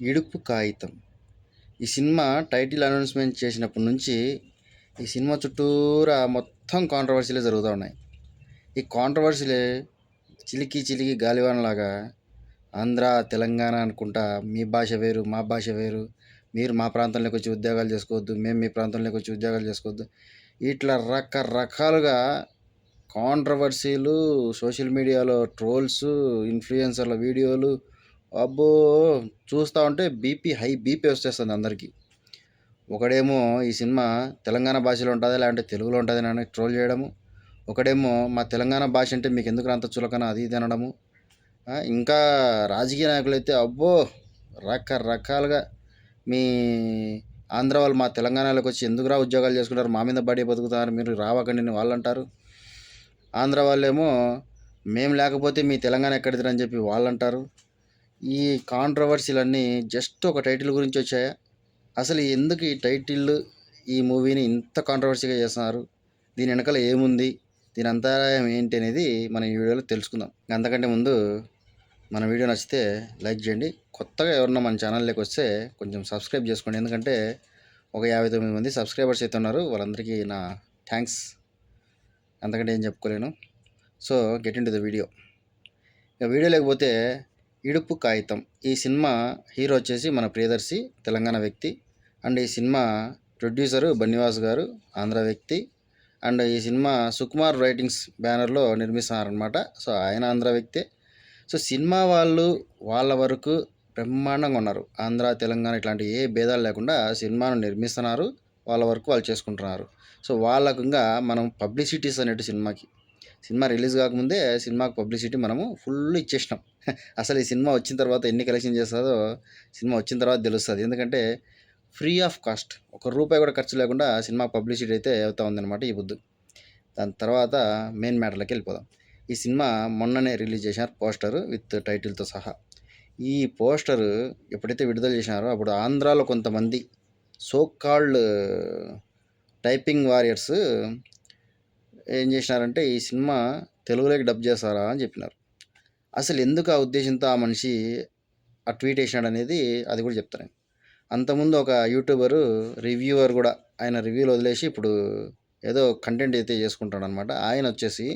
ఇడుపు కాగితం. ఈ cinema title announcement చేసినప్పటి నుంచి ఈ సినిమా చుట్టూరా మొత్తం కాంట్రవర్సీలే జరుగుతూ ఉన్నాయి. ఈ కాంట్రవర్సీలే చిలికి చిలికి గాలివానలాగా ఆంధ్ర తెలంగాణ అనుకుంటా మీ భాష వేరు మా భాష వేరు, మీరు మా ప్రాంతంలోకి వచ్చి ఉద్యోగాలు చేసుకోవద్దు, మేము మీ ప్రాంతంలోకి వచ్చి ఉద్యోగాలు చేసుకోవద్దు, ఇట్లా రకరకాలుగా కాంట్రవర్సీలు, సోషల్ మీడియాలో ట్రోల్స్, ఇన్ఫ్లుయెన్సర్ల వీడియోలు, అబ్బో చూస్తూ ఉంటే హై బీపీ వచ్చేస్తుంది అందరికీ. ఒకడేమో ఈ సినిమా తెలంగాణ భాషలో ఉంటుందా లేదంటే తెలుగులో ఉంటుంది అని ట్రోల్ చేయడము, ఒకడేమో మా తెలంగాణ భాష అంటే మీకు ఎందుకు అంత చులకన అది ఇది అనడము. ఇంకా రాజకీయ నాయకులు అయితే అబ్బో రకరకాలుగా మీ ఆంధ్ర వాళ్ళు మా తెలంగాణలోకి వచ్చి ఎందుకురా ఉద్యోగాలు చేసుకుంటారు, మా మీద బడి బతుకుతారు, మీరు రావకండి వాళ్ళు అంటారు. ఆంధ్ర వాళ్ళేమో మేము లేకపోతే మీ తెలంగాణ ఎక్కడిదిరని చెప్పి వాళ్ళు అంటారు. ఈ కాంట్రవర్సీలన్నీ జస్ట్ ఒక టైటిల్ గురించి వచ్చాయా? అసలు ఎందుకు ఈ టైటిల్ ఈ మూవీని ఇంత కాంట్రవర్సీగా చేస్తున్నారు? దీని వెనకాల ఏముంది, దీని అంతరాయం ఏంటి అనేది మన ఈ వీడియోలో తెలుసుకుందాం. అంతకంటే ముందు మన వీడియో నచ్చితే లైక్ చేయండి. కొత్తగా ఎవరన్నా మన ఛానల్లోకి వస్తే కొంచెం సబ్స్క్రైబ్ చేసుకోండి. ఎందుకంటే ఒక 59 మంది సబ్స్క్రైబర్స్ అయితే ఉన్నారు. వాళ్ళందరికీ నా థ్యాంక్స్. అంతకంటే ఏం చెప్పుకోలేను. So get into the video. ఇక వీడియో లేకపోతే ఇడుపు కాగితం. ఈ సినిమా హీరో వచ్చేసి మన ప్రియదర్శి, తెలంగాణ వ్యక్తి. అండ్ ఈ సినిమా ప్రొడ్యూసరు బన్నివాస్ గారు, ఆంధ్ర వ్యక్తి. అండ్ ఈ సినిమా సుకుమార్ రైటింగ్స్ బ్యానర్లో నిర్మిస్తున్నారనమాట. సో ఆయన ఆంధ్ర వ్యక్తే. సో సినిమా వాళ్ళు వాళ్ళ వరకు బ్రహ్మాండంగా ఉన్నారు. ఆంధ్ర తెలంగాణ ఇట్లాంటి ఏ భేదాలు లేకుండా సినిమాను నిర్మిస్తున్నారు, వాళ్ళ వరకు వాళ్ళు చేసుకుంటున్నారు. సో వాళ్ళకు ఇంకా మనం పబ్లిసిటీస్ అనేటు సినిమా రిలీజ్ కాకముందే సినిమాకి పబ్లిసిటీ మనము ఫుల్ ఇచ్చేసినాం. అసలు ఈ సినిమా వచ్చిన తర్వాత ఎన్ని కలెక్షన్ చేస్తుందో సినిమా వచ్చిన తర్వాత తెలుస్తుంది. ఎందుకంటే ఫ్రీ ఆఫ్ కాస్ట్, ₹1 కూడా ఖర్చు లేకుండా సినిమా పబ్లిసిటీ అయితే అవుతా ఉందన్నమాట ఈ బుద్ధు. దాని తర్వాత మెయిన్ మ్యాటర్లోకి వెళ్ళిపోదాం. ఈ సినిమా మొన్ననే రిలీజ్ చేశారు పోస్టర్ విత్ టైటిల్తో సహా. ఈ పోస్టర్ ఎప్పుడైతే విడుదల చేసినారో అప్పుడు ఆంధ్రాలో కొంతమంది సో కాల్డ్ టైపింగ్ వారియర్స్ ఏం చేసినారంటే ఈ సినిమా తెలుగులోకి డబ్ చేస్తారా అని చెప్పినారు. అసలు ఎందుకు ఆ ఉద్దేశంతో ఆ మనిషి ఆ ట్వీట్ వేసినాడు అనేది అది కూడా చెప్తాను. అంతకుముందు ఒక యూట్యూబరు రివ్యూవర్ కూడా ఆయన రివ్యూలు వదిలేసి ఇప్పుడు ఏదో కంటెంట్ అయితే చేసుకుంటాడు అనమాట. ఆయన వచ్చేసి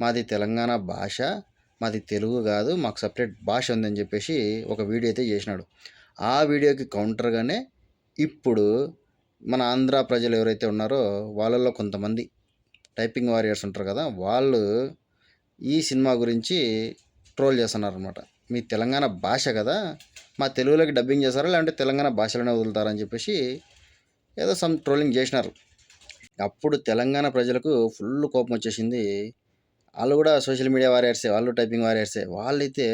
మాది తెలంగాణ భాష, మాది తెలుగు కాదు, మాకు సపరేట్ భాష ఉందని చెప్పేసి ఒక వీడియో అయితే చేసినాడు. ఆ వీడియోకి కౌంటర్గానే ఇప్పుడు మన ఆంధ్ర ప్రజలు ఎవరైతే ఉన్నారో వాళ్ళల్లో కొంతమంది టైపింగ్ వారియర్స్ ఉంటారు కదా, వాళ్ళు ఈ సినిమా గురించి ట్రోల్ చేస్తున్నారు అనమాట. మీ తెలంగాణ భాష కదా, మా తెలుగులోకి డబ్బింగ్ చేస్తారా లేదంటే తెలంగాణ భాషలోనే వదులుతారని చెప్పేసి ఏదో సమ్ ట్రోలింగ్ చేసినారు. అప్పుడు తెలంగాణ ప్రజలకు ఫుల్ కోపం వచ్చేసింది. వాళ్ళు కూడా సోషల్ మీడియా వారియర్సే, వాళ్ళు టైపింగ్ వారియర్సే. వాళ్ళైతే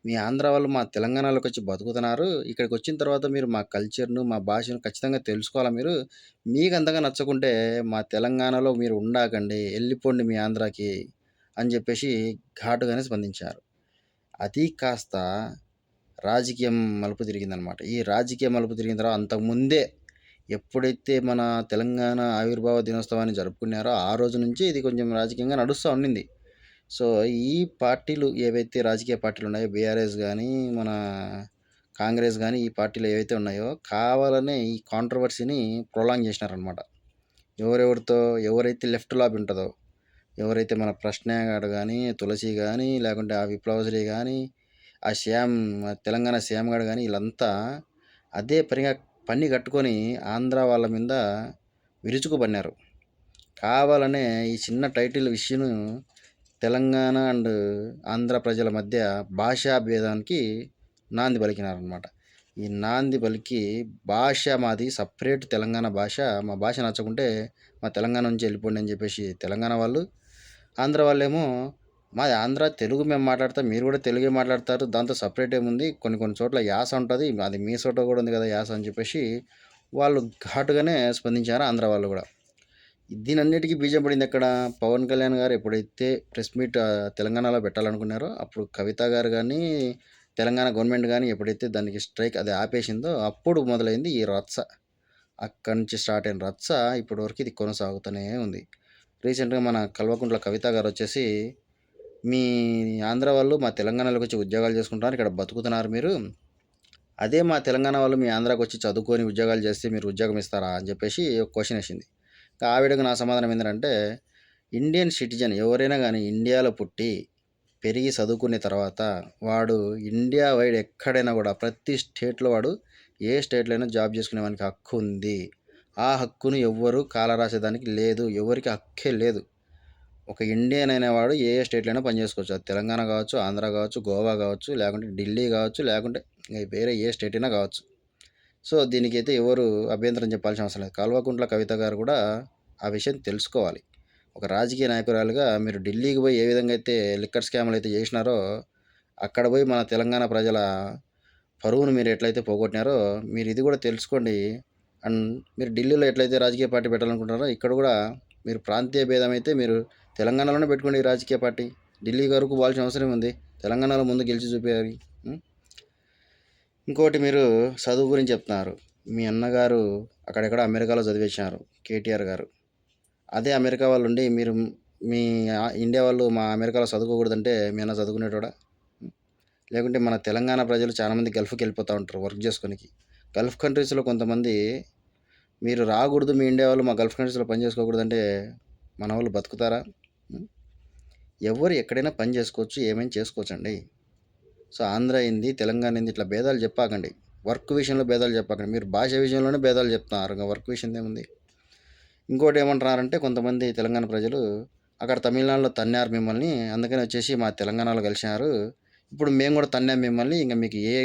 మీ ఆంధ్ర వాళ్ళు మా తెలంగాణలోకి వచ్చి బతుకుతున్నారు, ఇక్కడికి వచ్చిన తర్వాత మీరు మా కల్చర్ను మా భాషను ఖచ్చితంగా తెలుసుకోవాలా, మీకు అంతగా నచ్చకుంటే మా తెలంగాణలో మీరు ఉండాకండి, వెళ్ళిపోండి మీ ఆంధ్రాకి అని చెప్పేసి ఘాటుగానే స్పందించారు. అది కాస్త రాజకీయం మలుపు తిరిగిందనమాట. ఈ రాజకీయ మలుపు తిరిగిన తర్వాత అంతకుముందే ఎప్పుడైతే మన తెలంగాణ ఆవిర్భావ దినోత్సవాన్ని జరుపుకున్నారో ఆ రోజు నుంచి ఇది కొంచెం రాజకీయంగా నడుస్తూ ఉండింది. సో ఈ పార్టీలు ఏవైతే రాజకీయ పార్టీలు ఉన్నాయో, బీఆర్ఎస్ కానీ మన కాంగ్రెస్ కానీ, ఈ పార్టీలు ఏవైతే ఉన్నాయో కావాలనే ఈ కాంట్రవర్సీని ప్రొలాంగ్ చేసినారనమాట. ఎవరైతే లెఫ్ట్ లాబీ ఉంటుందో, ఎవరైతే మన ప్రశ్న గాడు కానీ, తులసి కానీ, లేకుంటే ఆ విప్లవశ్రీ కానీ, ఆ తెలంగాణ శ్యామ్ గాడు కానీ, వీళ్ళంతా అదే పని కట్టుకొని ఆంధ్ర వాళ్ళ మీద విరుచుకుపడినారు. కావాలనే ఈ చిన్న టైటిల్ విషయం తెలంగాణ అండ్ ఆంధ్ర ప్రజల మధ్య భాషా భేదానికి నాంది పలికినారనమాట. ఈ నాంది పలికి భాష మాది సపరేట్ తెలంగాణ భాష, మా భాష నచ్చకుంటే మా తెలంగాణ నుంచి వెళ్ళిపోండి అని చెప్పేసి తెలంగాణ వాళ్ళు, ఆంధ్ర వాళ్ళేమో మాది ఆంధ్ర తెలుగు మేము మాట్లాడతాం, మీరు కూడా తెలుగే మాట్లాడతారు, దాంతో సపరేట్ ఏముంది, కొన్ని చోట్ల యాస ఉంటుంది, అది మీ చోట కూడా ఉంది కదా యాస అని చెప్పేసి వాళ్ళు ఘాటుగానే స్పందించారు ఆంధ్ర వాళ్ళు కూడా. దీనన్నిటికీ బీజం పడింది ఎక్కడ? పవన్ కళ్యాణ్ గారు ఎప్పుడైతే ప్రెస్ మీట్ తెలంగాణలో పెట్టాలనుకున్నారో అప్పుడు కవిత గారు కానీ, తెలంగాణ గవర్నమెంట్ కానీ ఎప్పుడైతే దానికి స్ట్రైక్ అది ఆపేసిందో అప్పుడు మొదలైంది ఈ రచ్చ. అక్కడి నుంచి స్టార్ట్ అయిన రచ్చ ఇప్పటి వరకు ఇది కొనసాగుతూనే ఉంది. రీసెంట్గా మన కల్వకుంట్ల కవిత గారు వచ్చేసి మీ ఆంధ్ర వాళ్ళు మా తెలంగాణలోకి వచ్చి ఉద్యోగాలు చేసుకుంటున్నారు, ఇక్కడ బతుకుతున్నారు, అదే మా తెలంగాణ వాళ్ళు మీ ఆంధ్రాకి వచ్చి చదువుకొని ఉద్యోగాలు చేస్తే మీరు ఉద్యోగం ఇస్తారా అని చెప్పేసి ఒక క్వశ్చన్ వేసింది. ఆవిడకి నా సమాధానం ఏంటంటే, ఇండియన్ సిటిజన్ ఎవరైనా కానీ ఇండియాలో పుట్టి పెరిగి చదువుకునే తర్వాత వాడు ఇండియా వైడ్ ఎక్కడైనా కూడా ప్రతి స్టేట్లో వాడు ఏ స్టేట్లో అయినా జాబ్ చేసుకునేవానికి హక్కు ఉంది. ఆ హక్కును ఎవ్వరు కాలరాసేదానికి లేదు. ఎవరికి హక్కే లేదు. ఒక ఇండియన్ అనేవాడు ఏ ఏ స్టేట్లో అయినా పనిచేసుకోవచ్చు. అది తెలంగాణ కావచ్చు, ఆంధ్ర కావచ్చు, గోవా కావచ్చు, లేకుంటే ఢిల్లీ కావచ్చు, లేకుంటే వేరే ఏ స్టేట్ అయినా కావచ్చు. సో దీనికైతే ఎవరు అభ్యంతరం చెప్పాల్సిన అవసరం లేదు. కల్వకుంట్ల కవిత గారు కూడా ఆ విషయం తెలుసుకోవాలి. ఒక రాజకీయ నాయకురాలుగా మీరు ఢిల్లీకి పోయి ఏ విధంగా అయితే లిక్కర్ స్కామ్లు అయితే చేసినారో, అక్కడ పోయి మన తెలంగాణ ప్రజల పరువును మీరు ఎట్లయితే పోగొట్టినారో మీరు ఇది కూడా తెలుసుకోండి. అండ్ మీరు ఢిల్లీలో ఎట్లయితే రాజకీయ పార్టీ పెట్టాలనుకుంటున్నారో ఇక్కడ కూడా మీరు ప్రాంతీయ భేదం అయితే మీరు తెలంగాణలోనే పెట్టుకోండి ఈ రాజకీయ పార్టీ. ఢిల్లీ వరకు పోవాల్సిన అవసరం ఉంది. తెలంగాణలో ముందు గెలిచి చూపేయాలి. ఇంకోటి మీరు చదువు గురించి చెప్తున్నారు. మీ అన్నగారు అక్కడెక్కడ అమెరికాలో చదివించినారు కేటీఆర్ గారు. అదే అమెరికా వాళ్ళు ఉండి మీరు మీ ఇండియా వాళ్ళు మా అమెరికాలో చదువుకోకూడదంటే మీ అన్న చదువుకునేటోడా? లేకుంటే మన తెలంగాణ ప్రజలు చాలామంది గల్ఫ్కి వెళ్ళిపోతూ ఉంటారు వర్క్ చేసుకోనికి. గల్ఫ్ కంట్రీస్లో కొంతమంది మీరు రాకూడదు, మీ ఇండియా వాళ్ళు మా గల్ఫ్ కంట్రీస్లో పని చేసుకోకూడదంటే మన వాళ్ళు బతుకుతారా? ఎవరు ఎక్కడైనా పని చేసుకోవచ్చు, ఏమైనా చేసుకోవచ్చు అండి. సో ఆంధ్ర ఏంది, తెలంగాణ ఏంది, ఇట్లా భేదాలు చెప్పాకండి. వర్క్ విషయంలో భేదాలు చెప్పాకండి. మీరు భాష విషయంలోనే భేదాలు చెప్తున్నారు, ఇంకా వర్క్ విషయం ఏముంది? ఇంకోటి ఏమంటున్నారంటే కొంతమంది తెలంగాణ ప్రజలు అక్కడ తమిళనాడులో తన్నారు మిమ్మల్ని, అందుకని వచ్చేసి మా తెలంగాణలో కలిసినారు. ఇప్పుడు మేము కూడా తన్నాం మిమ్మల్ని, ఇంకా మీకు ఏ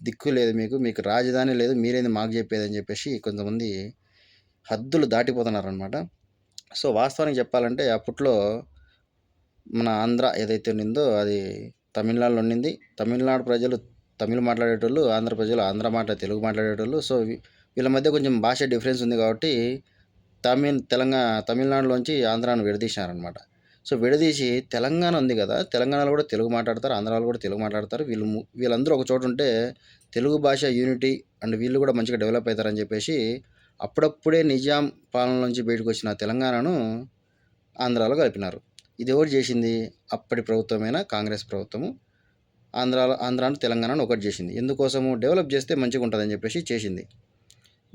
దిక్కు లేదు, మీకు రాజధాని లేదు, మీరేంది మాకు చెప్పేది అని చెప్పేసి కొంతమంది హద్దులు దాటిపోతున్నారనమాట. సో వాస్తవానికి చెప్పాలంటే అప్పట్లో మన ఆంధ్ర ఏదైతే ఉండిందో అది తమిళనాడులో ఉండింది. తమిళనాడు ప్రజలు తమిళ్ మాట్లాడేటోళ్ళు, ఆంధ్ర ప్రజలు ఆంధ్ర తెలుగు మాట్లాడేటోళ్ళు. సో వీళ్ళ మధ్య కొంచెం భాష డిఫరెన్స్ ఉంది కాబట్టి తమిళనాడులోంచి ఆంధ్రాను విడదీసినారనమాట. సో విడదీసి తెలంగాణ ఉంది కదా, తెలంగాణలో కూడా తెలుగు మాట్లాడతారు, ఆంధ్రాలో కూడా తెలుగు మాట్లాడతారు. వీళ్ళందరూ ఒక చోట ఉంటే తెలుగు భాష యూనిటీ అండ్ వీళ్ళు కూడా మంచిగా డెవలప్ అవుతారని చెప్పేసి అప్పుడప్పుడే నిజాం పాలన నుంచి బయటకు వచ్చిన తెలంగాణను ఆంధ్రాలో కలిపినారు. ఇది ఎవరు చేసింది? అప్పటి ప్రభుత్వమైన కాంగ్రెస్ ప్రభుత్వము ఆంధ్రాను తెలంగాణను ఒకటి చేసింది. ఎందుకోసము? డెవలప్ చేస్తే మంచిగా ఉంటుందని చెప్పేసి చేసింది.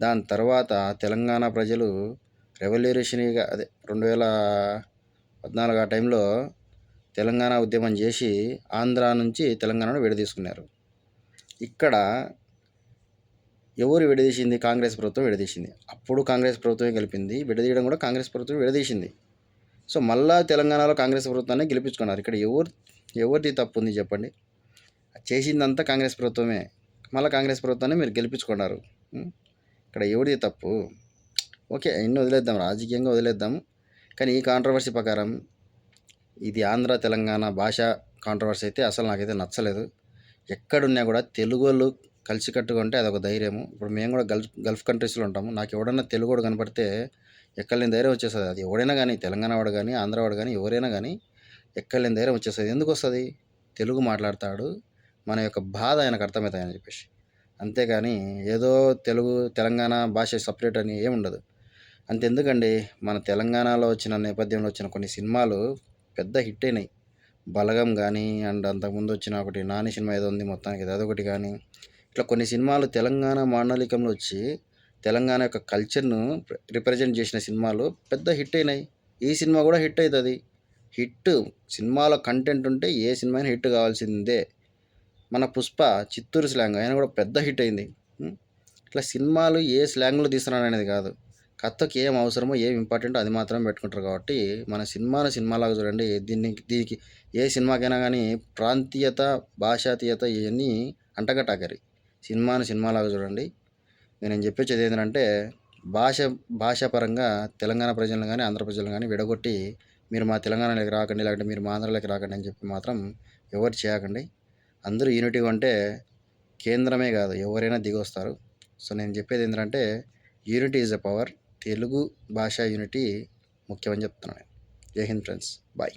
దాని తర్వాత తెలంగాణ ప్రజలు రెవల్యూషనరీగా అదే 2014 ఆ టైంలో తెలంగాణ ఉద్యమం చేసి ఆంధ్ర నుంచి తెలంగాణను విడదీసుకున్నారు. ఇక్కడ ఎవరు విడదీసింది? కాంగ్రెస్ ప్రభుత్వం విడదీసింది. అప్పుడు కాంగ్రెస్ ప్రభుత్వమే గెలిపింది, విడదీయడం కూడా కాంగ్రెస్ ప్రభుత్వం విడదీసింది. సో మళ్ళా తెలంగాణలో కాంగ్రెస్ ప్రభుత్వాన్ని గెలిపించుకున్నారు. ఇక్కడ ఎవరిది తప్పు ఉంది చెప్పండి? చేసిందంతా కాంగ్రెస్ ప్రభుత్వమే, మళ్ళీ కాంగ్రెస్ ప్రభుత్వాన్ని మీరు గెలిపించుకున్నారు. ఇక్కడ ఎవరిది తప్పు? ఓకే, ఇన్ని వదిలేద్దాం, రాజకీయంగా వదిలేద్దాము. కానీ ఈ కాంట్రవర్సీ ప్రకారం ఇది ఆంధ్ర తెలంగాణ భాష కాంట్రవర్సీ అయితే అసలు నాకైతే నచ్చలేదు. ఎక్కడున్నా కూడా తెలుగు వాళ్ళు కలిసికట్టుగా ఉంటే అదొక ధైర్యము. ఇప్పుడు మేము కూడా గల్ఫ్ కంట్రీస్లో ఉంటాము. నాకు ఎవడన్నా తెలుగువాడు కనపడితే ఎక్కడలేని ధైర్యం వచ్చేస్తుంది. అది ఎవడైనా కానీ, తెలంగాణ వాడు కానీ, ఆంధ్ర వాడు కానీ, ఎవరైనా కానీ ఎక్కడలేని ధైర్యం వచ్చేస్తుంది. ఎందుకు వస్తుంది? తెలుగు మాట్లాడతాడు, మన యొక్క బాధ ఆయనకు అర్థమవుతాయని చెప్పేసి. అంతేగాని ఏదో తెలంగాణ భాష సపరేట్ అని ఏముండదు. అంతెందుకండి, మన తెలంగాణలో వచ్చిన నేపథ్యంలో వచ్చిన కొన్ని సినిమాలు పెద్ద హిట్ అయినాయి. బలగం కానీ, అండ్ అంతకుముందు వచ్చిన ఒకటి నాని సినిమా ఏదో ఉంది మొత్తానికి, అదొకటి కానీ, ఇట్లా కొన్ని సినిమాలు తెలంగాణ మాండలికంలో వచ్చి తెలంగాణ యొక్క కల్చర్ను రిప్రజెంట్ చేసిన సినిమాలు పెద్ద హిట్ అయినాయి. ఈ సినిమా కూడా హిట్ అవుతుంది. సినిమాలో కంటెంట్ ఉంటే ఏ సినిమా అయినా హిట్ కావాల్సిందే. మన పుష్ప చిత్తూరు స్లాంగ్ ఆయన కూడా పెద్ద హిట్ అయింది. ఇట్లా సినిమాలు ఏ స్లాంగ్లో తీస్తున్నాడు అనేది కాదు, కథకి ఏం అవసరమో ఏం ఇంపార్టెంటో అది మాత్రం పెట్టుకుంటారు. కాబట్టి మన సినిమాలాగా చూడండి. దీనికి ఏ సినిమాకైనా కానీ ప్రాంతీయత, భాషాతీయత ఇవన్నీ అంటగట్టాకరి. సినిమాలాగా చూడండి. నేను చెప్పేది ఏంటంటే భాషాపరంగా తెలంగాణ ప్రజలను కానీ, ఆంధ్ర ప్రజలను కానీ విడగొట్టి మీరు మా తెలంగాణలోకి రాకండి, లేకపోతే మీరు మా ఆంధ్రలోకి రాకండి అని చెప్పి మాత్రం ఎవరు చేయకండి. అందరూ యూనిటీగా ఉంటే కేంద్రమే కాదు ఎవరైనా దిగొస్తారు. సో నేను చెప్పేది ఏంటంటే unity is a power. Telugu భాష యూనిటీ ముఖ్యమని చెప్తున్నాను. జై హింద్ ఫ్రెండ్స్, బాయ్.